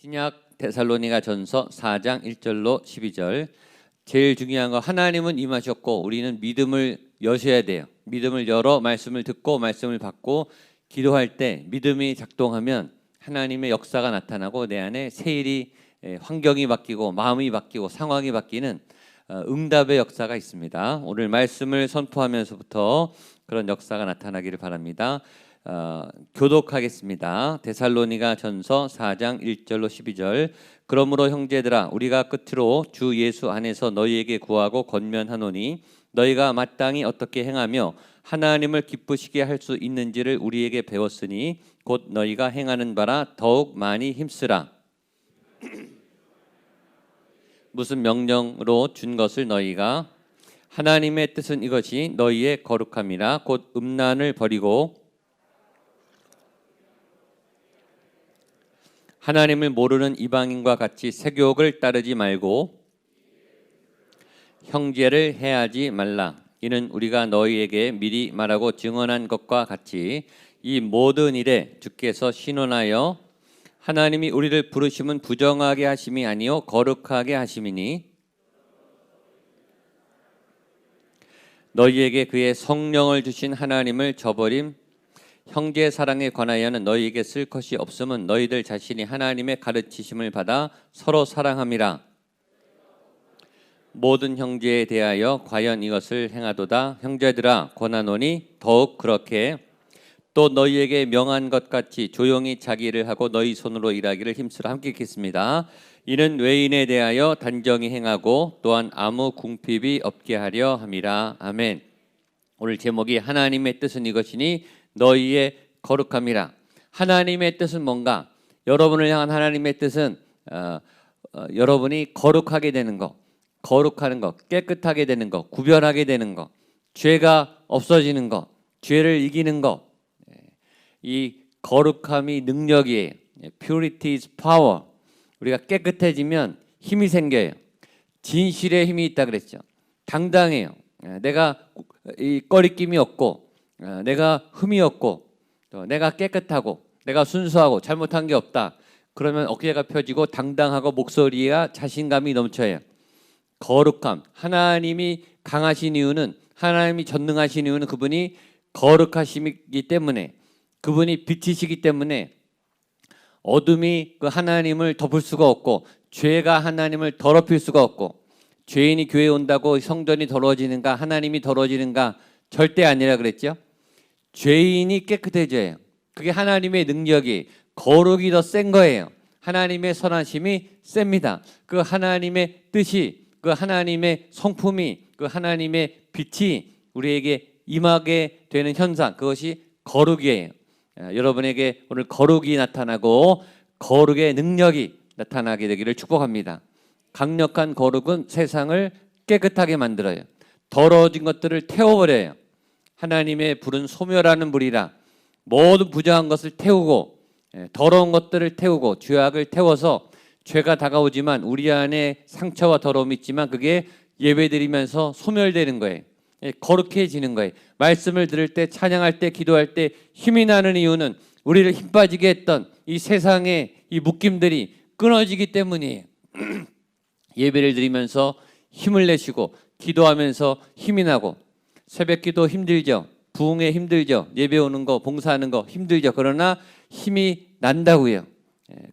신약 데살로니가 전서 4장 1절로 12절. 제일 중요한 거, 하나님은 임하셨고 우리는 믿음을 여셔야 돼요. 믿음을 열어 말씀을 듣고 말씀을 받고 기도할 때 믿음이 작동하면 하나님의 역사가 나타나고 내 안에 세일이, 환경이 바뀌고 마음이 바뀌고 상황이 바뀌는 응답의 역사가 있습니다. 오늘 말씀을 선포하면서부터 그런 역사가 나타나기를 바랍니다. 교독하겠습니다. 데살로니가 전서 4장 1절로 12절. 그러므로 형제들아, 우리가 끝으로 주 예수 안에서 너희에게 구하고 권면하노니 너희가 마땅히 어떻게 행하며 하나님을 기쁘시게 할 수 있는지를 우리에게 배웠으니 곧 너희가 행하는 바라 더욱 많이 힘쓰라. 무슨 명령으로 준 것을 너희가, 하나님의 뜻은 이것이 너희의 거룩함이라. 곧 음란을 버리고 하나님을 모르는 이방인과 같이 세교육을 따르지 말고 형제를 해하지 말라. 이는 우리가 너희에게 미리 말하고 증언한 것과 같이 이 모든 일에 주께서 신원하여 하나님이 우리를 부르심은 부정하게 하심이 아니요 거룩하게 하심이니 너희에게 그의 성령을 주신 하나님을 저버림. 형제 사랑에 관하여는 너희에게 쓸 것이 없음은 너희들 자신이 하나님의 가르치심을 받아 서로 사랑함이라. 모든 형제에 대하여 과연 이것을 행하도다. 형제들아, 권하노니 더욱 그렇게 또 너희에게 명한 것 같이 조용히 자기 일을 하고 너희 손으로 일하기를 힘쓰라. 함께 읽겠습니다. 이는 외인에 대하여 단정히 행하고 또한 아무 궁핍이 없게 하려 함이라. 아멘. 오늘 제목이 하나님의 뜻은 이것이니 너희의 거룩함이라. 하나님의 뜻은 뭔가? 여러분을 향한 하나님의 뜻은 여러분이 거룩하게 되는 거, 거룩하는 거, 깨끗하게 되는 거, 구별하게 되는 거, 죄가 없어지는 거, 죄를 이기는 거. 이 거룩함이 능력이에요. Purity is power. 우리가 깨끗해지면 힘이 생겨요. 진실의 힘이 있다 그랬죠. 당당해요. 내가 이 꺼리낌이 없고, 내가 흠이 없고, 또 내가 깨끗하고, 내가 순수하고 잘못한 게 없다. 그러면 어깨가 펴지고 당당하고 목소리가 자신감이 넘쳐요. 거룩함. 하나님이 강하신 이유는, 하나님이 전능하신 이유는 그분이 거룩하시기 때문에, 그분이 빛이시기 때문에 어둠이 그 하나님을 덮을 수가 없고, 죄가 하나님을 더럽힐 수가 없고, 죄인이 교회에 온다고 성전이 더러워지는가, 하나님이 더러워지는가? 절대 아니라 그랬죠. 죄인이 깨끗해져요. 그게 하나님의 능력이, 거룩이 더 센 거예요. 하나님의 선하심이 셉니다. 그 하나님의 뜻이, 그 하나님의 성품이, 그 하나님의 빛이 우리에게 임하게 되는 현상, 그것이 거룩이에요. 여러분에게 오늘 거룩이 나타나고 거룩의 능력이 나타나게 되기를 축복합니다. 강력한 거룩은 세상을 깨끗하게 만들어요. 더러워진 것들을 태워버려요. 하나님의 불은 소멸하는 불이라. 모든 부정한 것을 태우고, 더러운 것들을 태우고, 죄악을 태워서 죄가 다가오지만 우리 안에 상처와 더러움이 있지만 그게 예배드리면서 소멸되는 거예요. 거룩해지는 거예요. 말씀을 들을 때, 찬양할 때, 기도할 때 힘이 나는 이유는 우리를 힘 빠지게 했던 이 세상의 이 묶임들이 끊어지기 때문이에요. 예배를 드리면서 힘을 내시고 기도하면서 힘이 나고, 새벽 기도 힘들죠. 부흥회 힘들죠. 예배 오는 거, 봉사하는 거 힘들죠. 그러나 힘이 난다고요.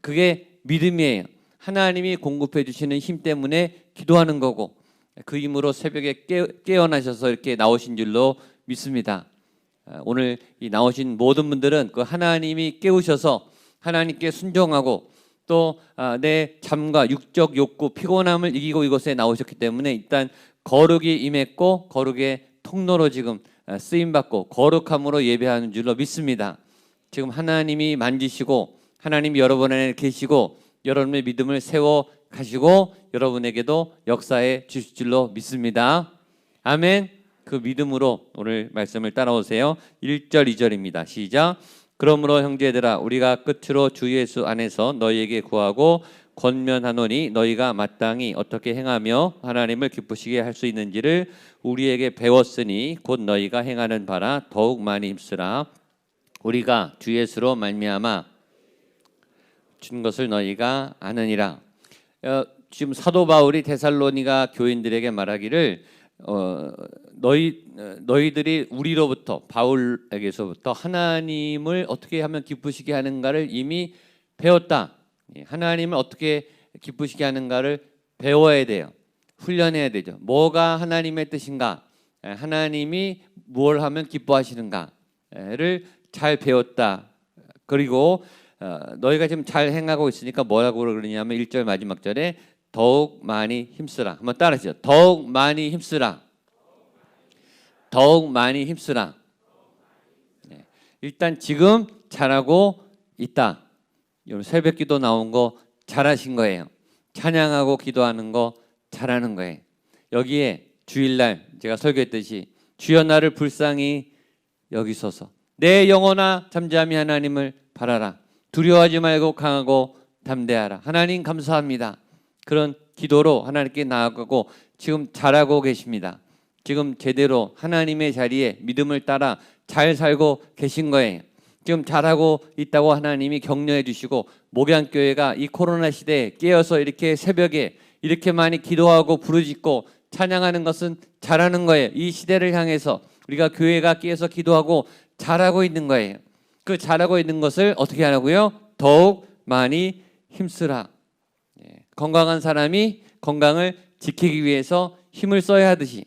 그게 믿음이에요. 하나님이 공급해 주시는 힘 때문에 기도하는 거고, 그 힘으로 새벽에 깨어나셔서 이렇게 나오신 줄로 믿습니다. 오늘 이 나오신 모든 분들은 그 하나님이 깨우셔서 하나님께 순종하고 또 내 잠과 육적 욕구, 피곤함을 이기고 이곳에 나오셨기 때문에 일단 거룩이 임했고 거룩의 통로로 지금 쓰임받고 거룩함으로 예배하는 줄로 믿습니다. 지금 하나님이 만지시고 하나님이 여러분 안에 계시고 여러분의 믿음을 세워 가시고 여러분에게도 역사해 주실 줄로 믿습니다. 아멘. 그 믿음으로 오늘 말씀을 따라오세요. 1절 2절입니다. 시작. 그러므로 형제들아, 우리가 끝으로 주 예수 안에서 너희에게 구하고 권면하노니 너희가 마땅히 어떻게 행하며 하나님을 기쁘시게 할 수 있는지를 우리에게 배웠으니 곧 너희가 행하는 바라 더욱 많이 힘쓰라. 우리가 주 예수로 말미암아 준 것을 너희가 아느니라. 지금 사도 바울이 데살로니가 교인들에게 말하기를 너희들이 우리로부터 바울에게서부터 하나님을 어떻게 하면 기쁘시게 하는가를 이미 배웠다. 하나님을 어떻게 기쁘시게 하는가를 배워야 돼요. 훈련해야 되죠. 뭐가 하나님의 뜻인가? 하나님이 뭘 하면 기뻐하시는가를 잘 배웠다. 그리고 너희가 지금 잘 행하고 있으니까 뭐라고 그러냐면 1절 마지막 절에 더욱 많이 힘쓰라. 한번 따라하시죠. 더욱 많이 힘쓰라. 더욱 많이 힘쓰라. 일단 지금 잘하고 있다. 여러분 새벽 기도 나온 거 잘하신 거예요. 찬양하고 기도하는 거 잘하는 거예요. 여기에 주일날 제가 설교했듯이 주여 나를 불쌍히 여기소서. 내 영혼아 잠잠히 하나님을 바라라. 두려워하지 말고 강하고 담대하라. 하나님 감사합니다. 그런 기도로 하나님께 나아가고 지금 잘하고 계십니다. 지금 제대로 하나님의 자리에 믿음을 따라 잘 살고 계신 거예요. 지금 잘하고 있다고 하나님이 격려해 주시고 목양교회가 이 코로나 시대에 깨어서 이렇게 새벽에 이렇게 많이 기도하고 부르짖고 찬양하는 것은 잘하는 거예요. 이 시대를 향해서 우리가 교회가 깨어서 기도하고 잘하고 있는 거예요. 그 잘하고 있는 것을 어떻게 하라고요? 더욱 많이 힘쓰라. 건강한 사람이 건강을 지키기 위해서 힘을 써야 하듯이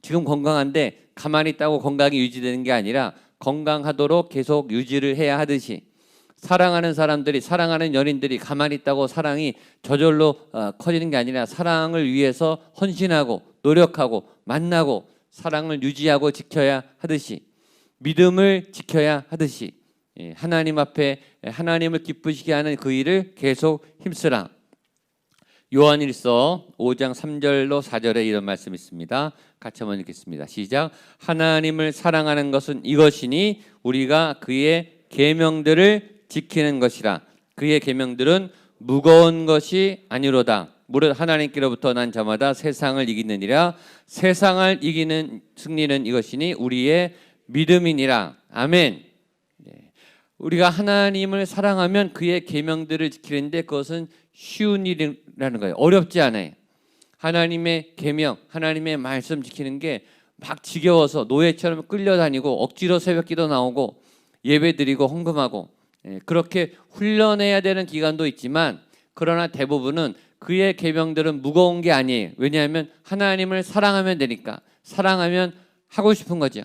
지금 건강한데 가만히 있다고 건강이 유지되는 게 아니라 건강하도록 계속 유지를 해야 하듯이 사랑하는 사람들이 사랑하는 연인들이 가만히 있다고 사랑이 저절로 커지는 게 아니라 사랑을 위해서 헌신하고 노력하고 만나고 사랑을 유지하고 지켜야 하듯이 믿음을 지켜야 하듯이 하나님 앞에 하나님을 기쁘시게 하는 그 일을 계속 힘쓰라. 요한일서 5장 3절로 4절에 이런 말씀이 있습니다. 같이 한번 읽겠습니다. 시작. 하나님을 사랑하는 것은 이것이니 우리가 그의 계명들을 지키는 것이라. 그의 계명들은 무거운 것이 아니로다. 무릇 하나님께로부터 난 자마다 세상을 이기느니라. 세상을 이기는 승리는 이것이니 우리의 믿음이니라. 아멘. 우리가 하나님을 사랑하면 그의 계명들을 지키는데 그것은 쉬운 일이라는 거예요. 어렵지 않아요. 하나님의 계명, 하나님의 말씀 지키는 게 막 지겨워서 노예처럼 끌려다니고 억지로 새벽기도 나오고 예배드리고 헌금하고 그렇게 훈련해야 되는 기간도 있지만 그러나 대부분은 그의 계명들은 무거운 게 아니에요. 왜냐하면 하나님을 사랑하면 되니까. 사랑하면 하고 싶은 거죠.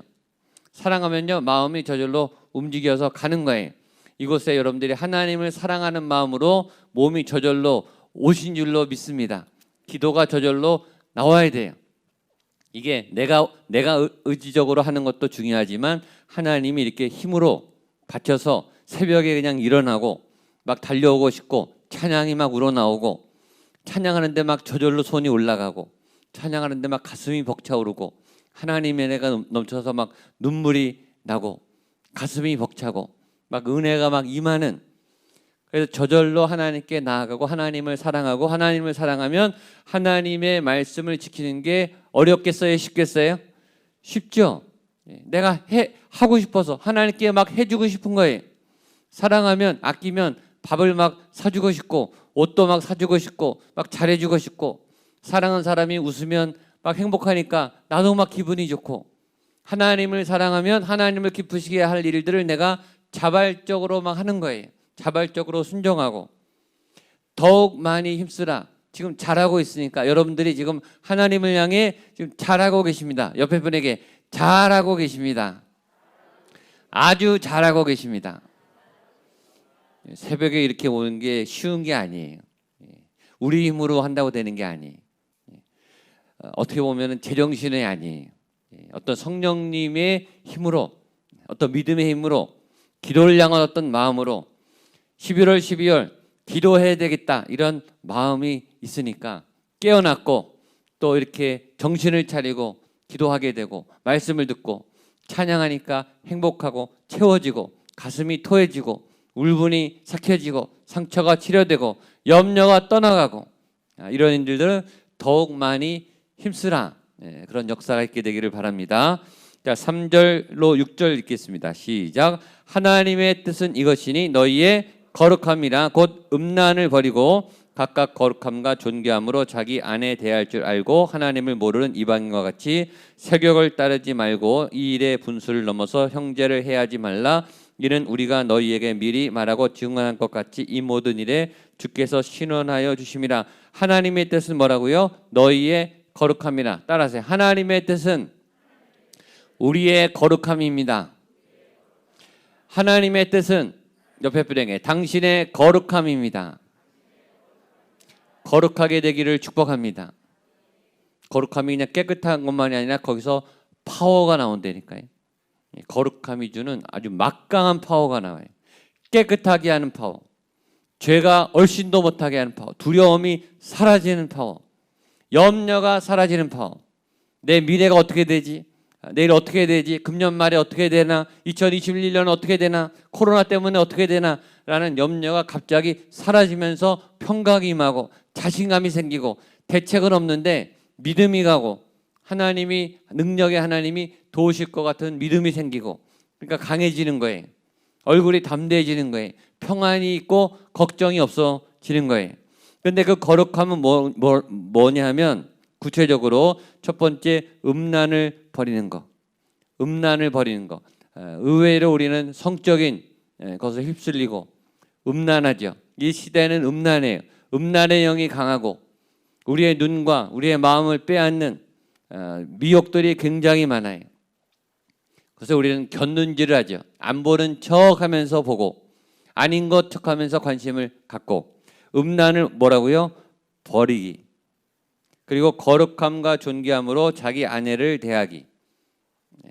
사랑하면요 마음이 저절로 움직여서 가는 거예요. 이곳에 여러분들이 하나님을 사랑하는 마음으로 몸이 저절로 오신 줄로 믿습니다. 기도가 저절로 나와야 돼요. 이게 내가 의지적으로 하는 것도 중요하지만 하나님이 이렇게 힘으로 받쳐서 새벽에 그냥 일어나고 막 달려오고 싶고 찬양이 막 우러나오고 찬양하는데 막 저절로 손이 올라가고 찬양하는데 막 가슴이 벅차오르고 하나님의 은혜가 넘쳐서 막 눈물이 나고 가슴이 벅차고 막 은혜가 막 임하는, 그래서 저절로 하나님께 나아가고 하나님을 사랑하고 하나님을 사랑하면 하나님의 말씀을 지키는 게 어렵겠어요? 쉽겠어요? 쉽죠. 내가 하고 싶어서 하나님께 막 해주고 싶은 거예요. 사랑하면 아끼면 밥을 막 사주고 싶고 옷도 막 사주고 싶고 막 잘해주고 싶고 사랑하는 사람이 웃으면 막 행복하니까 나도 막 기분이 좋고 하나님을 사랑하면 하나님을 기쁘시게 할 일들을 내가 자발적으로 막 하는 거예요. 자발적으로 순종하고 더욱 많이 힘쓰라. 지금 잘하고 있으니까 여러분들이 지금 하나님을 향해 지금 잘하고 계십니다. 옆에 분에게 잘하고 계십니다. 아주 잘하고 계십니다. 새벽에 이렇게 오는 게 쉬운 게 아니에요. 우리 힘으로 한다고 되는 게 아니에요. 어떻게 보면 제정신이 아니에요. 어떤 성령님의 힘으로, 어떤 믿음의 힘으로, 기도를 향한 어떤 마음으로 11월 12월 기도해야 되겠다 이런 마음이 있으니까 깨어났고 또 이렇게 정신을 차리고 기도하게 되고 말씀을 듣고 찬양하니까 행복하고 채워지고 가슴이 토해지고 울분이 삭혀지고 상처가 치료되고 염려가 떠나가고 이런 일들은 더욱 많이 힘쓰라. 그런 역사가 있게 되기를 바랍니다. 자, 3절로 6절 읽겠습니다. 시작. 하나님의 뜻은 이것이니 너희의 거룩함이라 곧 음란을 버리고 각각 거룩함과 존귀함으로 자기 아내 대할 줄 알고 하나님을 모르는 이방인과 같이 세격을 따르지 말고 이 일의 분수를 넘어서 형제를 해하지 말라. 이는 우리가 너희에게 미리 말하고 증언한 것 같이 이 모든 일에 주께서 신원하여 주심이라. 하나님의 뜻은 뭐라고요? 너희의 거룩함이라. 따라하세요. 하나님의 뜻은 우리의 거룩함입니다. 하나님의 뜻은 옆에 분에게 당신의 거룩함입니다. 거룩하게 되기를 축복합니다. 거룩함이 그냥 깨끗한 것만이 아니라 거기서 파워가 나온다니까요. 거룩함이 주는 아주 막강한 파워가 나와요. 깨끗하게 하는 파워, 죄가 얼씬도 못하게 하는 파워, 두려움이 사라지는 파워, 염려가 사라지는 파워. 내 미래가 어떻게 되지? 내일 어떻게 되지? 금년 말에 어떻게 되나? 2021년 어떻게 되나? 코로나 때문에 어떻게 되나? 라는 염려가 갑자기 사라지면서 평강이 임하고 자신감이 생기고 대책은 없는데 믿음이 가고 하나님이 능력의 하나님이 도우실 것 같은 믿음이 생기고 그러니까 강해지는 거예요. 얼굴이 담대해지는 거예요. 평안이 있고 걱정이 없어지는 거예요. 그런데 그 거룩함은 뭐냐면 구체적으로 첫 번째 음란을 버리는 거. 음란을 버리는 거. 의외로 우리는 성적인 것을 휩쓸리고 음란하죠. 이 시대는 음란해요. 음란의 영이 강하고 우리의 눈과 우리의 마음을 빼앗는 미혹들이 굉장히 많아요. 그래서 우리는 곁눈질을 하죠. 안 보는 척하면서 보고 아닌 것 척하면서 관심을 갖고 음란을 뭐라고요? 버리기. 그리고 거룩함과 존귀함으로 자기 아내를 대하기.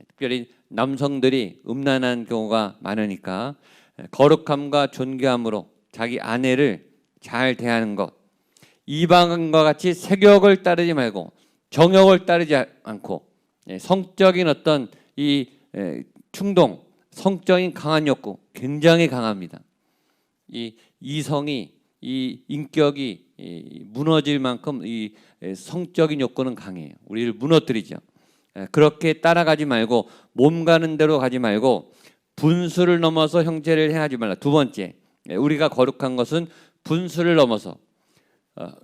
특별히 남성들이 음란한 경우가 많으니까 거룩함과 존귀함으로 자기 아내를 잘 대하는 것. 이방인과 같이 세격을 따르지 말고 정욕을 따르지 않고 성적인 어떤 이 충동, 성적인 강한 욕구 굉장히 강합니다. 이 이성이 이 인격이 무너질 만큼 이 성적인 욕구는 강해요. 우리를 무너뜨리죠. 그렇게 따라가지 말고 몸 가는 대로 가지 말고 분수를 넘어서 형제를 행하지 말라. 두 번째, 우리가 거룩한 것은 분수를 넘어서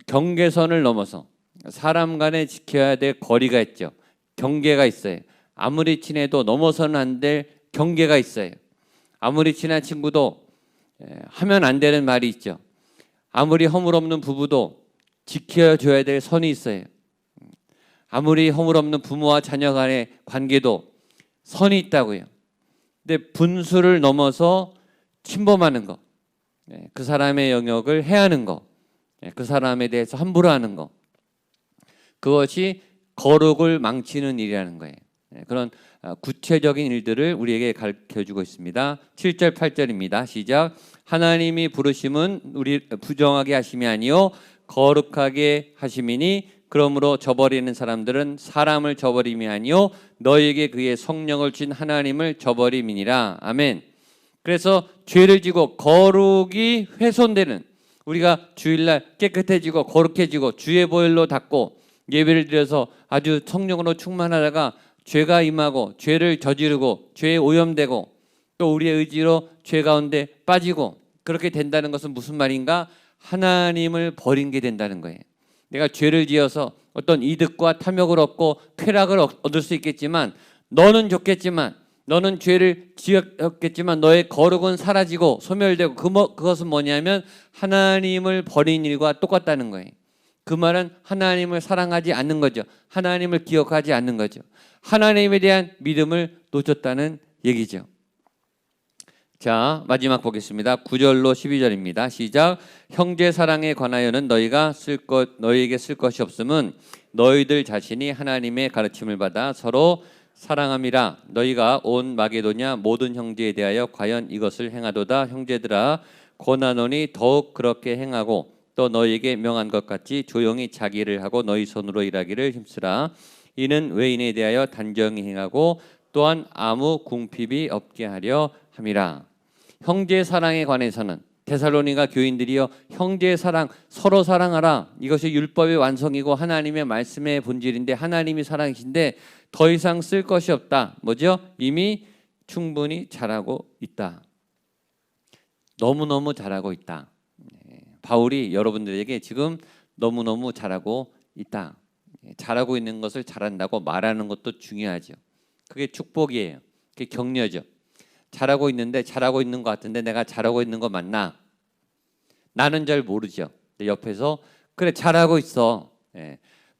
경계선을 넘어서 사람 간에 지켜야 될 거리가 있죠. 경계가 있어요. 아무리 친해도 넘어서는 안 될 경계가 있어요. 아무리 친한 친구도 하면 안 되는 말이 있죠. 아무리 허물없는 부부도 지켜줘야 될 선이 있어요. 아무리 허물없는 부모와 자녀 간의 관계도 선이 있다고요. 근데 분수를 넘어서 침범하는 거, 그 사람의 영역을 해하는 거, 그 사람에 대해서 함부로 하는 거, 그것이 거룩을 망치는 일이라는 거예요. 그런 구체적인 일들을 우리에게 가르쳐주고 있습니다. 7절 8절입니다. 시작. 하나님이 부르심은 우리 부정하게 하심이 아니요 거룩하게 하심이니 그러므로 저버리는 사람들은 사람을 저버림이 아니요 너희에게 그의 성령을 준 하나님을 저버림이니라. 아멘. 그래서 죄를 지고 거룩이 훼손되는, 우리가 주일날 깨끗해지고 거룩해지고 주의 보혈로 닦고 예배를 드려서 아주 성령으로 충만하다가 죄가 임하고 죄를 저지르고 죄에 오염되고 또 우리의 의지로 죄 가운데 빠지고 그렇게 된다는 것은 무슨 말인가? 하나님을 버린 게 된다는 거예요. 내가 죄를 지어서 어떤 이득과 탐욕을 얻고 쾌락을 얻을 수 있겠지만, 너는 좋겠지만, 너는 죄를 지었겠지만 너의 거룩은 사라지고 소멸되고 그것은 뭐냐면 하나님을 버린 일과 똑같다는 거예요. 그 말은 하나님을 사랑하지 않는 거죠. 하나님을 기억하지 않는 거죠. 하나님에 대한 믿음을 놓쳤다는 얘기죠. 자, 마지막 보겠습니다. 9절로 12절입니다. 시작. 형제 사랑에 관하여는 너희에게 쓸 것이 없음은 너희들 자신이 하나님의 가르침을 받아 서로 사랑함이라. 너희가 온 마게도냐 모든 형제에 대하여 과연 이것을 행하도다. 형제들아 권하노니 더욱 그렇게 행하고 또 너희에게 명한 것 같이 조용히 자기를 하고 너희 손으로 일하기를 힘쓰라. 이는 외인에 대하여 단정히 행하고 또한 아무 궁핍이 없게 하려 함이라. 형제 사랑에 관해서는 데살로니가 교인들이여 형제 사랑, 서로 사랑하라. 이것이 율법의 완성이고 하나님의 말씀의 본질인데 하나님이 사랑이신데 더 이상 쓸 것이 없다. 뭐죠? 이미 충분히 잘하고 있다. 너무너무 잘하고 있다. 바울이 여러분들에게 지금 너무너무 잘하고 있다. 잘하고 있는 것을 잘한다고 말하는 것도 중요하죠. 그게 축복이에요. 그게 격려죠. 잘하고 있는데 잘하고 있는 것 같은데 내가 잘하고 있는 거 맞나? 나는 잘 모르죠. 옆에서 그래 잘하고 있어.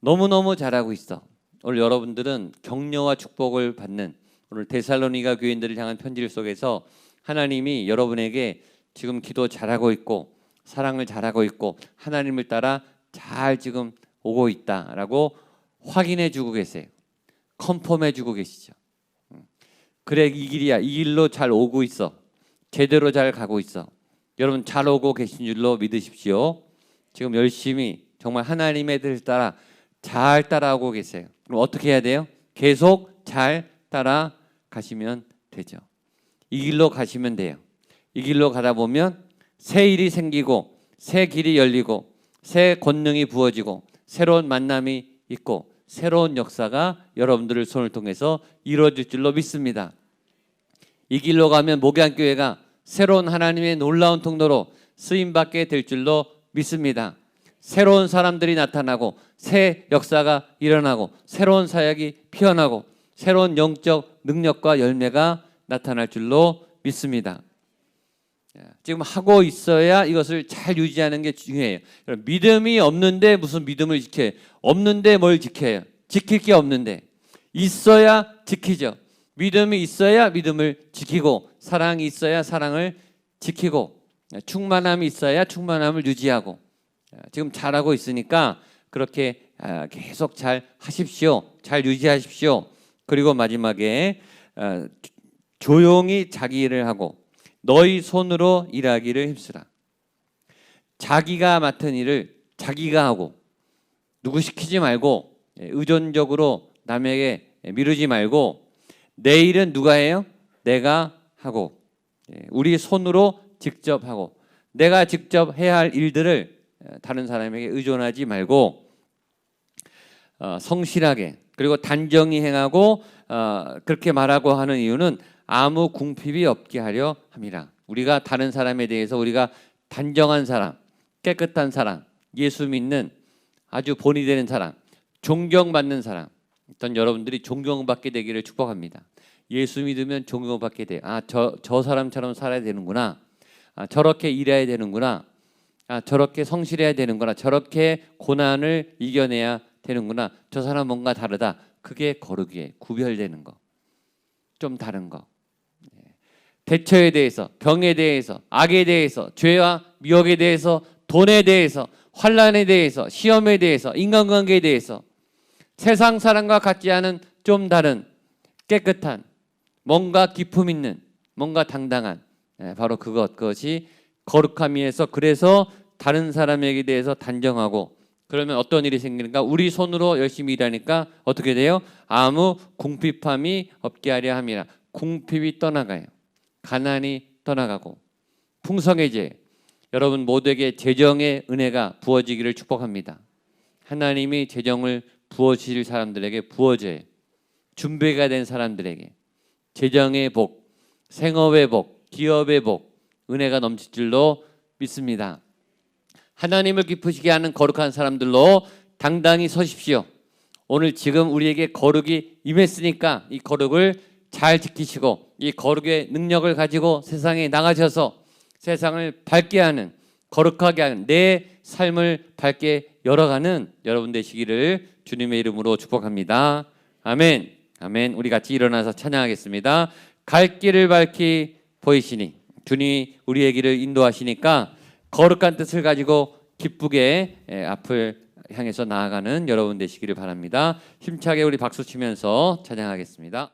너무너무 잘하고 있어. 오늘 여러분들은 격려와 축복을 받는 오늘 데살로니가 교인들을 향한 편지 속에서 하나님이 여러분에게 지금 기도 잘하고 있고 사랑을 잘하고 있고 하나님을 따라 잘 지금 오고 있다라고 확인해 주고 계세요. 컨펌해 주고 계시죠. 그래 이 길이야. 이 길로 잘 오고 있어. 제대로 잘 가고 있어. 여러분 잘 오고 계신 줄로 믿으십시오. 지금 열심히 정말 하나님의 뜻을 따라 잘 따라오고 계세요. 그럼 어떻게 해야 돼요? 계속 잘 따라가시면 되죠. 이 길로 가시면 돼요. 이 길로 가다 보면 새 일이 생기고 새 길이 열리고 새 권능이 부어지고 새로운 만남이 있고 새로운 역사가 여러분들을 손을 통해서 이루어질 줄로 믿습니다. 이 길로 가면 목양교회가 새로운 하나님의 놀라운 통로로 쓰임받게 될 줄로 믿습니다. 새로운 사람들이 나타나고 새 역사가 일어나고 새로운 사역이 피어나고 새로운 영적 능력과 열매가 나타날 줄로 믿습니다. 지금 하고 있어야 이것을 잘 유지하는 게 중요해요. 믿음이 없는데 무슨 믿음을 지켜요? 없는데 뭘 지켜요? 지킬 게 없는데 있어야 지키죠. 믿음이 있어야 믿음을 지키고 사랑이 있어야 사랑을 지키고 충만함이 있어야 충만함을 유지하고 지금 잘하고 있으니까 그렇게 계속 잘 하십시오. 잘 유지하십시오. 그리고 마지막에 조용히 자기 일을 하고 너희 손으로 일하기를 힘쓰라. 자기가 맡은 일을 자기가 하고 누구 시키지 말고 의존적으로 남에게 미루지 말고 내 일은 누가 해요? 내가 하고 우리 손으로 직접 하고 내가 직접 해야 할 일들을 다른 사람에게 의존하지 말고 성실하게 그리고 단정히 행하고 그렇게 말하고 하는 이유는 아무 궁핍이 없게 하려 함이라. 우리가 다른 사람에 대해서 우리가 단정한 사람, 깨끗한 사람, 예수 믿는 아주 본이 되는 사람, 존경받는 사람, 어떤 여러분들이 존경받게 되기를 축복합니다. 예수 믿으면 존경받게 돼. 저 사람처럼 살아야 되는구나. 저렇게 일해야 되는구나. 저렇게 성실해야 되는구나. 저렇게 고난을 이겨내야 되는구나. 저 사람 뭔가 다르다. 그게 거룩이에요. 구별되는 거. 좀 다른 거. 대처에 대해서, 병에 대해서, 악에 대해서, 죄와 미혹에 대해서, 돈에 대해서, 환난에 대해서, 시험에 대해서, 인간관계에 대해서 세상 사람과 같지 않은 좀 다른 깨끗한 뭔가 기품 있는 뭔가 당당한 바로 그것이 거룩함이어서 그래서 다른 사람에게 대해서 단정하고 그러면 어떤 일이 생기는가? 우리 손으로 열심히 일하니까 어떻게 돼요? 아무 궁핍함이 없게 하려 함이라. 궁핍이 떠나가요. 가난이 떠나가고 풍성해져요. 여러분 모두에게 재정의 은혜가 부어지기를 축복합니다. 하나님이 재정을 부어주실 사람들에게 부어져요. 준비가 된 사람들에게 재정의 복, 생업의 복, 기업의 복, 은혜가 넘칠 줄로 믿습니다. 하나님을 기쁘시게 하는 거룩한 사람들로 당당히 서십시오. 오늘 지금 우리에게 거룩이 임했으니까 이 거룩을 잘 지키시고 이 거룩의 능력을 가지고 세상에 나가셔서 세상을 밝게 하는 거룩하게 하는 내 삶을 밝게 열어가는 여러분 되시기를 주님의 이름으로 축복합니다. 아멘. 아멘. 우리 같이 일어나서 찬양하겠습니다. 갈 길을 밝히 보이시니 주님이 우리의 길을 인도하시니까 거룩한 뜻을 가지고 기쁘게 앞을 향해서 나아가는 여러분 되시기를 바랍니다. 힘차게 우리 박수 치면서 찬양하겠습니다.